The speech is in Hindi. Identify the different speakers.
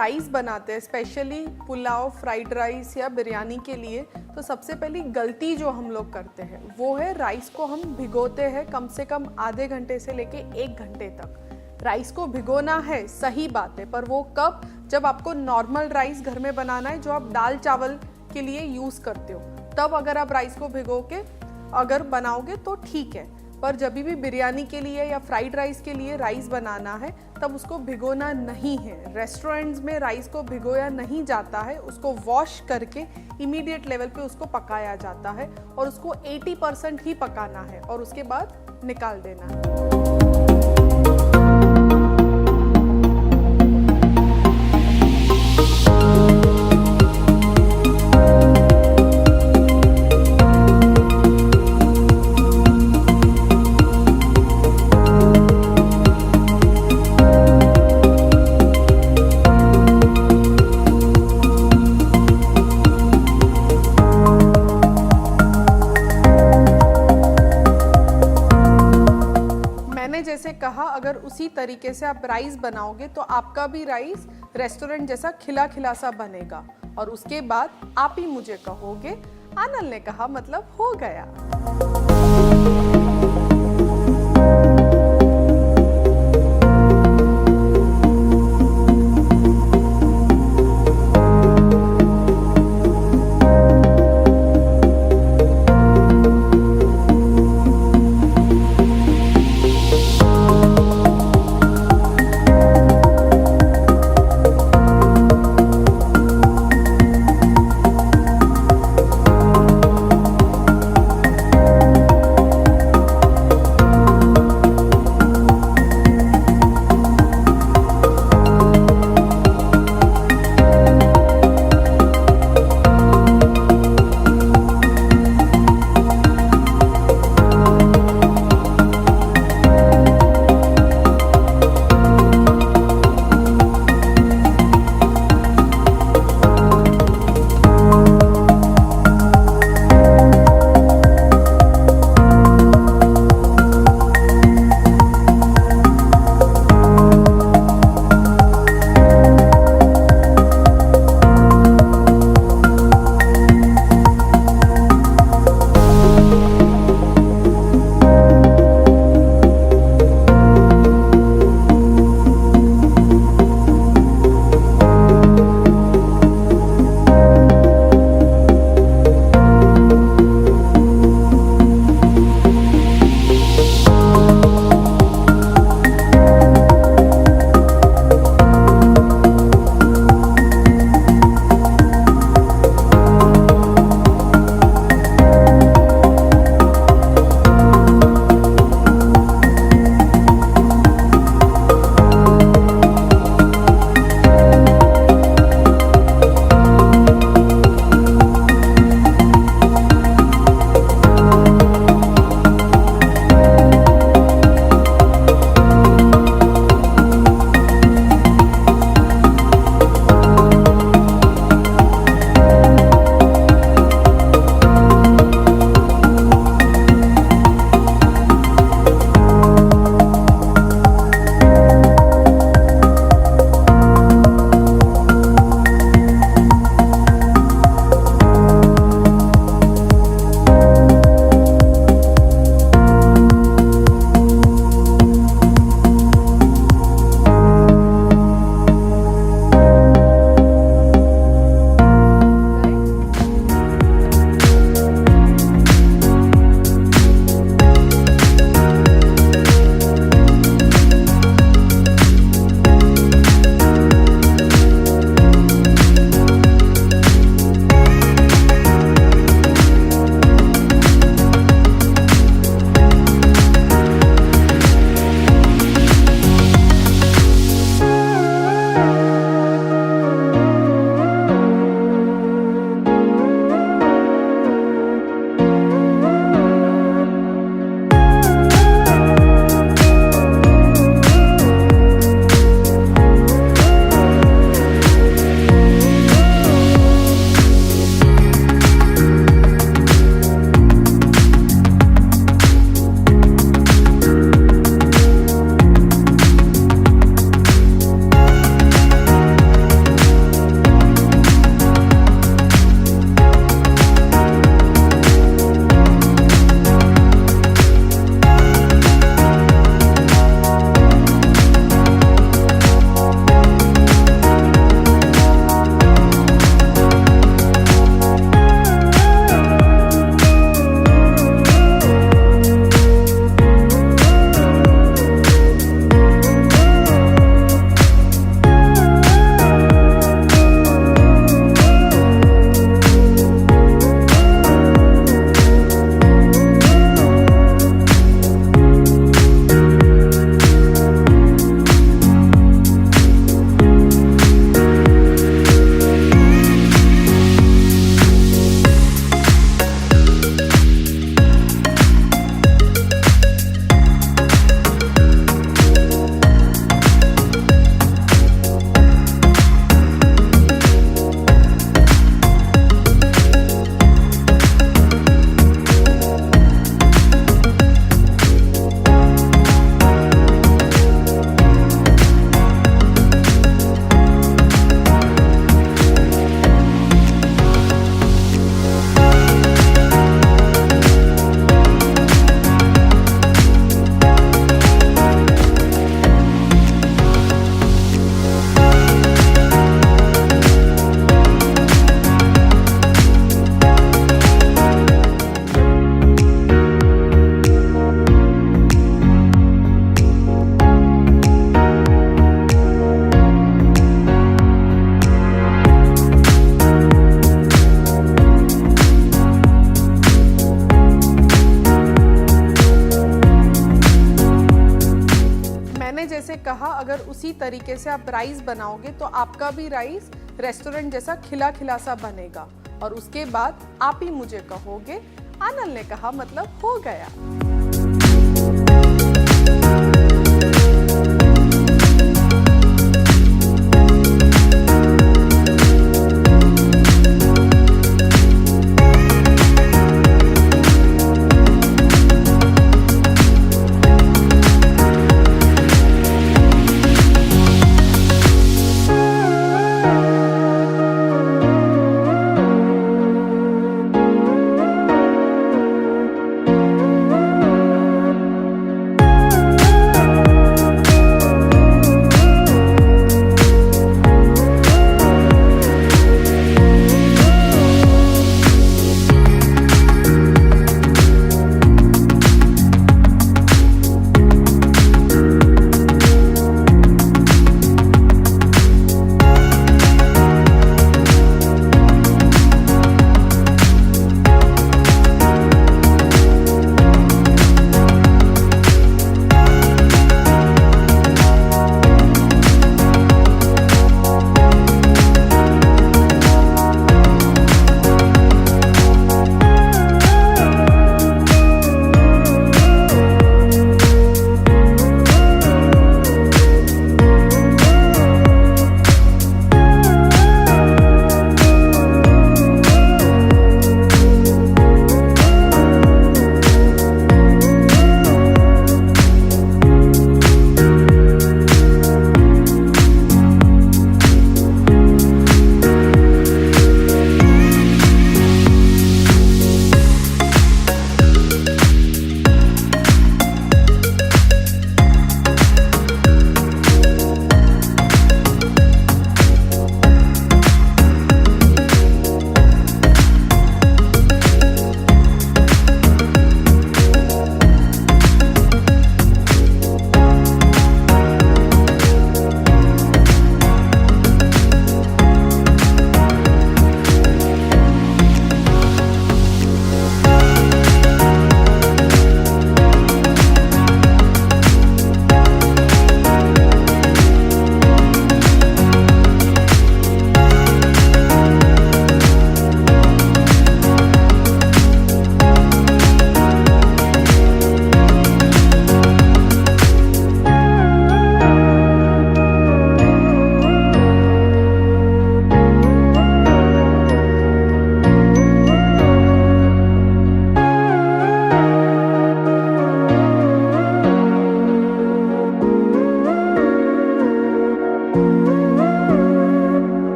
Speaker 1: राइस बनाते हैं, स्पेशली पुलाव, फ्राइड राइस या बिरयानी के लिए, तो सबसे पहली गलती जो हम लोग करते हैं वो है राइस को हम भिगोते हैं कम से कम आधे घंटे से लेके 1 घंटे तक। राइस को भिगोना है, सही बात है, पर वो कब? जब आपको नॉर्मल राइस घर में बनाना है जो आप दाल चावल के लिए यूज़ करते हो, तब अगर आप राइस को भिगो के अगर बनाओगे तो ठीक है। पर जब भी बिरयानी के लिए या फ्राइड राइस के लिए राइस बनाना है तब उसको भिगोना नहीं है। रेस्टोरेंट्स में राइस को भिगोया नहीं जाता है, उसको वॉश करके इमीडिएट लेवल पे उसको पकाया जाता है और उसको 80% ही पकाना है और उसके बाद निकाल देना है। जैसे कहा, अगर उसी तरीके से आप राइस बनाओगे तो आपका भी राइस रेस्टोरेंट जैसा खिला खिला सा बनेगा और उसके बाद आप ही मुझे कहोगे आनल ने कहा मतलब हो गया। जैसे कहा, अगर उसी तरीके से आप राइस बनाओगे तो आपका भी राइस रेस्टोरेंट जैसा खिला खिला सा बनेगा। और उसके बाद आप ही मुझे कहोगे आनल ने कहा मतलब हो गया।